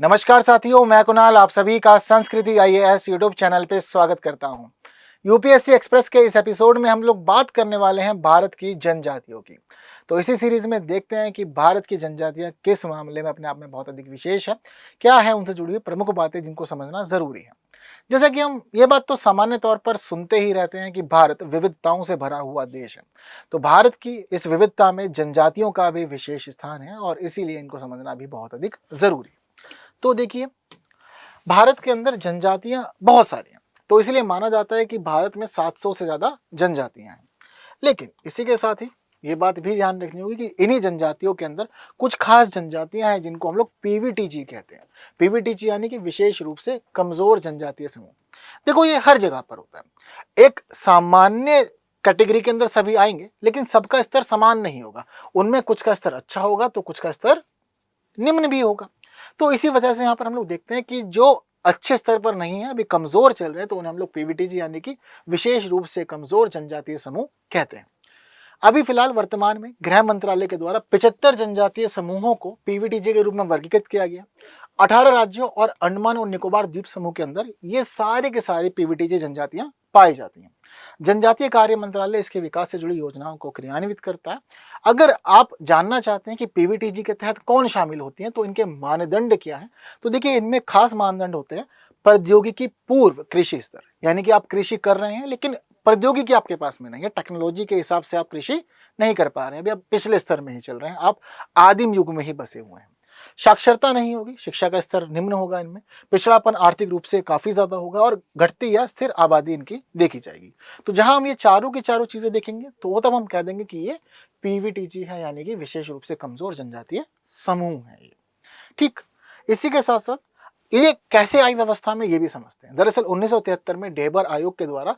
नमस्कार साथियों, मैं कुणाल आप सभी का संस्कृति आईएएस यूट्यूब चैनल पे स्वागत करता हूं। यूपीएससी एक्सप्रेस के इस एपिसोड में हम लोग बात करने वाले हैं भारत की जनजातियों की। तो इसी सीरीज में देखते हैं कि भारत की जनजातियां किस मामले में अपने आप में बहुत अधिक विशेष है, क्या है उनसे जुड़ी हुई प्रमुख बातें जिनको समझना जरूरी है। जैसा कि हम ये बात तो सामान्य तौर पर सुनते ही रहते हैं कि भारत विविधताओं से भरा हुआ देश है, तो भारत की इस विविधता में जनजातियों का भी विशेष स्थान है और इसीलिए इनको समझना भी बहुत अधिक जरूरी है। तो देखिए, भारत के अंदर जनजातियां बहुत सारी हैं, तो इसलिए माना जाता है कि भारत में 700 से ज़्यादा जनजातियां हैं। लेकिन इसी के साथ ही ये बात भी ध्यान रखनी होगी कि इन्हीं जनजातियों के अंदर कुछ खास जनजातियां हैं जिनको हम लोग पीवीटीजी कहते हैं। पीवीटीजी यानी कि विशेष रूप से कमजोर जनजातीय समूह। देखो, ये हर जगह पर होता है। एक सामान्य कैटेगरी के अंदर सभी आएंगे, लेकिन सबका स्तर समान नहीं होगा। उनमें कुछ का स्तर अच्छा होगा तो कुछ का स्तर निम्न भी होगा। तो इसी वजह से यहाँ पर हम लोग देखते हैं कि जो अच्छे स्तर पर नहीं है, अभी कमजोर चल रहे हैं, तो उन्हें हम लोग पीवीटीजी यानी कि विशेष रूप से कमजोर जनजातीय समूह कहते हैं। अभी फिलहाल वर्तमान में गृह मंत्रालय के द्वारा 75 जनजातीय समूहों को पीवीटीजी के रूप में वर्गीकृत किया गया। 18 राज्यों और अंडमान और निकोबार द्वीप समूह के अंदर ये सारे के सारे पीवीटीजी जनजातियां पाई जाती हैं। जनजातीय कार्य मंत्रालय इसके विकास से जुड़ी योजनाओं को क्रियान्वित करता है। अगर आप जानना चाहते हैं कि पीवीटीजी के तहत कौन शामिल होती हैं, तो इनके मानदंड क्या है, तो देखिए, इनमें खास मानदंड होते हैं। प्रौद्योगिकी पूर्व कृषि स्तर, यानी कि आप कृषि कर रहे हैं लेकिन प्रौद्योगिकी आपके पास में नहीं है, टेक्नोलॉजी के हिसाब से आप कृषि नहीं कर पा रहे हैं, अभी आप पिछले स्तर में ही चल रहे हैं, आप आदिम युग में ही बसे हुए हैं। साक्षरता नहीं होगी, शिक्षा का स्तर निम्न होगा, इनमें पिछड़ापन आर्थिक रूप से काफी ज्यादा होगा और घटती या स्थिर आबादी इनकी देखी जाएगी। तो जहां हम ये चारों की चारों चीजें देखेंगे तो तब हम कह देंगे कि ये पीवीटीजी है, यानी कि विशेष रूप से कमजोर जनजातीय समूह है ये। ठीक, इसी के साथ साथ ये कैसे आई व्यवस्था में ये भी समझते हैं। दरअसल 1973 में डेबर आयोग के द्वारा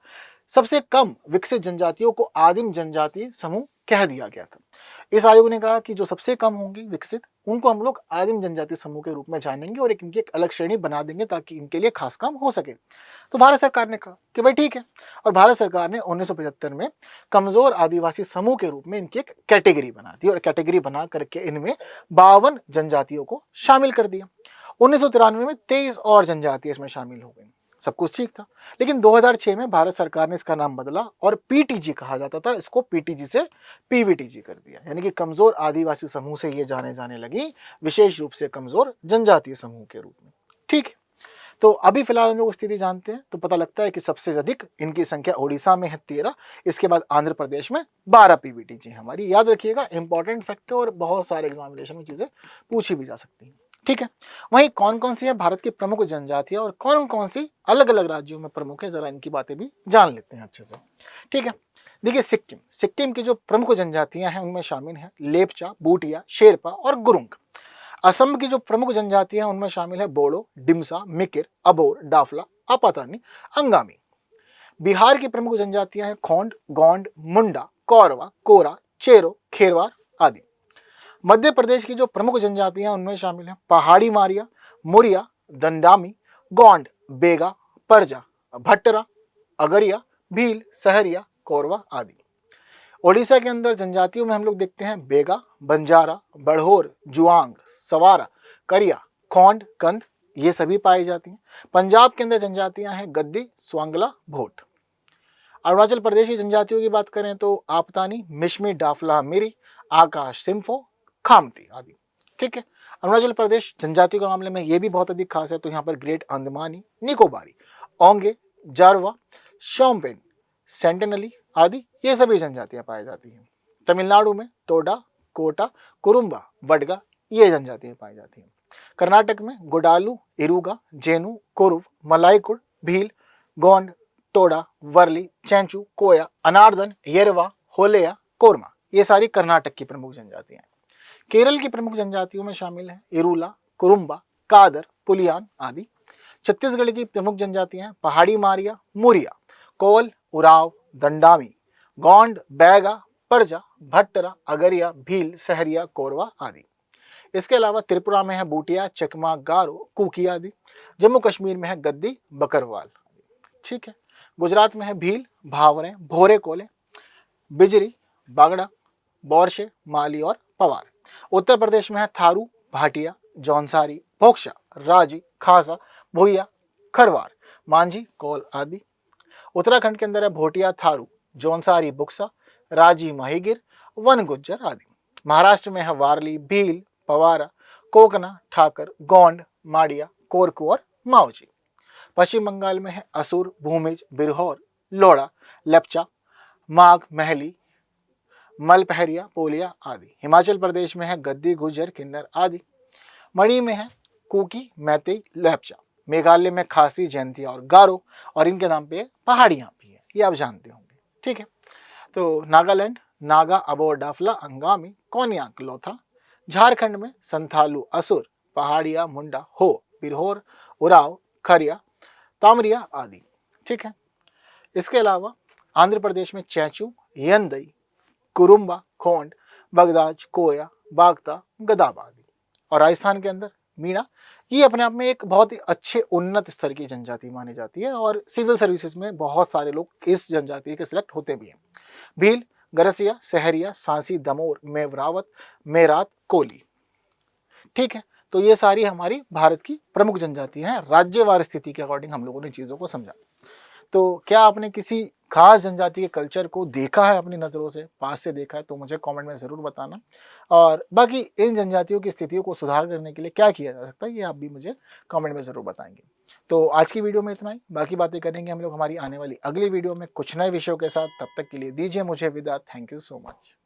सबसे कम विकसित जनजातियों को आदिम जनजातीय समूह कह दिया गया था। इस आयोग ने कहा कि जो सबसे कम होंगी विकसित, उनको हम लोग आदिम जनजातीय समूह के रूप में जानेंगे और इनकी एक अलग श्रेणी बना देंगे ताकि इनके लिए खास काम हो सके। तो भारत सरकार ने कहा कि भाई ठीक है, और भारत सरकार ने 1975 में कमजोर आदिवासी समूह के रूप में इनकी एक कैटेगरी बना दी और कैटेगरी बना करके इनमें 52 जनजातियों को शामिल कर दिया। 1993 में 23 और जनजातियां इसमें शामिल हो गई। सब कुछ ठीक था, लेकिन 2006 में भारत सरकार ने इसका नाम बदला और पीटीजी कहा जाता था, इसको पीटीजी से पीवीटीजी कर दिया, यानी कि कमजोर आदिवासी समूह से ये जाने जाने लगी विशेष रूप से कमजोर जनजातीय समूह के रूप में। ठीक है, तो अभी फिलहाल हम लोग स्थिति जानते हैं, तो पता लगता है कि सबसे अधिक इनकी संख्या ओडिशा में है 13, इसके बाद आंध्र प्रदेश में 12 पीवीटीजी हमारी। याद रखिएगा, इंपॉर्टेंट फैक्ट है और बहुत सारे एग्जामिनेशन में चीजें पूछी भी जा सकती हैं। ठीक है, वहीं कौन कौन सी है भारत की प्रमुख जनजातियां और कौन कौन सी अलग अलग राज्यों में प्रमुख है, जरा इनकी बातें भी जान लेते हैं अच्छे से। ठीक है, देखिए, सिक्किम की जो प्रमुख जनजातियां हैं उनमें शामिल है लेपचा, बूटिया, शेरपा और गुरुंग। असम की जो प्रमुख जनजातियां हैं उनमें शामिल है बोडो, डिम्सा, मिकिर, अबोर, डाफला, आपातानी, अंगामी। बिहार की प्रमुख जनजातियां हैं खोंड, गोंड, मुंडा, कौरवा, कोरा, चेरो, खेरवार आदि। मध्य प्रदेश की जो प्रमुख जनजातियां उनमें शामिल हैं पहाड़ी मारिया, मुरिया, दंडामी, गोंड, बेगा, परजा, भट्टरा, अगरिया, भील, सहरिया, कोरवा आदि। ओडिशा के अंदर जनजातियों में हम लोग देखते हैं बेगा, बंजारा, बड़होर, जुआंग, सवारा, करिया, खोंड, कंध, ये सभी पाई जाती हैं। पंजाब के अंदर जनजातियां हैं गद्दी, स्वांगला, भोट। अरुणाचल प्रदेश की जनजातियों की बात करें तो आपतानी, मिशमी, डाफला, मिरी, आकाश, सिम्फो, खामती आदि। ठीक है, अरुणाचल प्रदेश जनजातियों के मामले में ये भी बहुत अधिक खास है, तो यहाँ पर ग्रेट अंडमानी, निकोबारी, ओंगे, जारवा, शोम्पेन, सेंटिनली आदि ये सभी जनजातियां पाई जाती हैं। तमिलनाडु में तोडा, कोटा, कुरुम्बा, वडगा ये जनजातियां पाई जाती हैं। कर्नाटक में गोडालू, इरुगा, जेनु, कोरुव, मलाईकुड, भील, गोंड, टोडा, वर्ली, चैंचू, कोया, अनार्दन, येरवा, होलेया, कोरमा ये सारी कर्नाटक की प्रमुख जनजातियां हैं। केरल की प्रमुख जनजातियों में शामिल है इरूला, कुरुम्बा, कादर, पुलियान आदि। छत्तीसगढ़ की प्रमुख जनजातियां हैं पहाड़ी मारिया, मुरिया, कोल, उराव, दंडामी, गोंड, बैगा, परजा, भट्टरा, अगरिया, भील, सहरिया, कोरवा आदि। इसके अलावा त्रिपुरा में है बूटिया, चकमा, गारो, कुकी आदि। जम्मू कश्मीर में है गद्दी, बकरवाल। ठीक है, गुजरात में है भील, भावरे, भोरे कोले, बिजरी, बागड़ा, बोरशे, माली और पवार। उत्तर प्रदेश में है थारू, भाटिया, जौनसारी, भोक्शा, राजी, खासा, भूया, खरवार, मांझी, कौल आदि। उत्तराखंड के अंदर है भोटिया, थारू, जौनसारी, बुक्सा, राजी, माहीगिर, वन गुज्जर आदि। महाराष्ट्र में है वारली, भील, पवारा, कोकना, ठाकर, गोंड, माड़िया, कोरकू और माओजी। पश्चिम बंगाल में है असुर, भूमिज, बिरहोर, लोड़ा, लेप्चा, माघ, महली, मलपहरिया, पोलिया आदि। हिमाचल प्रदेश में है गद्दी, गुज्जर, किन्नर आदि। मणि में है कुकी, मैतेई, लेप्चा। मेघालय में खासी, जयंतिया और गारो, और इनके नाम पे पहाड़ियां भी है, ये आप जानते होंगे। ठीक है, तो नागालैंड नागा, अबोर, डाफला, अंगामी, कोन्याक, लोथा। झारखंड में संथालू, असुर, पहाड़िया, मुंडा, हो, बिरहोर, उराव, खरिया, तामरिया आदि। ठीक है, इसके अलावा आंध्र प्रदेश में चैचू, यंदई, कुरुम्बा, खोंड, बगदाज, कोया, बागता, गदाब आदि। और राजस्थान के अंदर मीणा, ये अपने आप में एक बहुत ही अच्छे उन्नत स्तर की जनजाति मानी जाती है और सिविल सर्विसेज में बहुत सारे लोग इस जनजाति के सिलेक्ट होते भी हैं। भील, गरसिया, सहरिया, सांसी, दमोर, मेवरावत, मेरात, कोली। ठीक है, तो ये सारी हमारी भारत की प्रमुख जनजातियां हैं। राज्यवार स्थिति के अकॉर्डिंग हम लोगों ने चीज़ों को समझा। तो क्या आपने किसी खास जनजाति के कल्चर को देखा है अपनी नज़रों से, पास से देखा है, तो मुझे कमेंट में ज़रूर बताना। और बाकी इन जनजातियों की स्थितियों को सुधार करने के लिए क्या किया जा सकता है, ये आप भी मुझे कमेंट में ज़रूर बताएंगे। तो आज की वीडियो में इतना ही, बाकी बातें करेंगे हम लोग हमारी आने वाली अगली वीडियो में कुछ नए विषयों के साथ। तब तक के लिए दीजिए मुझे विदा। Thank you so much.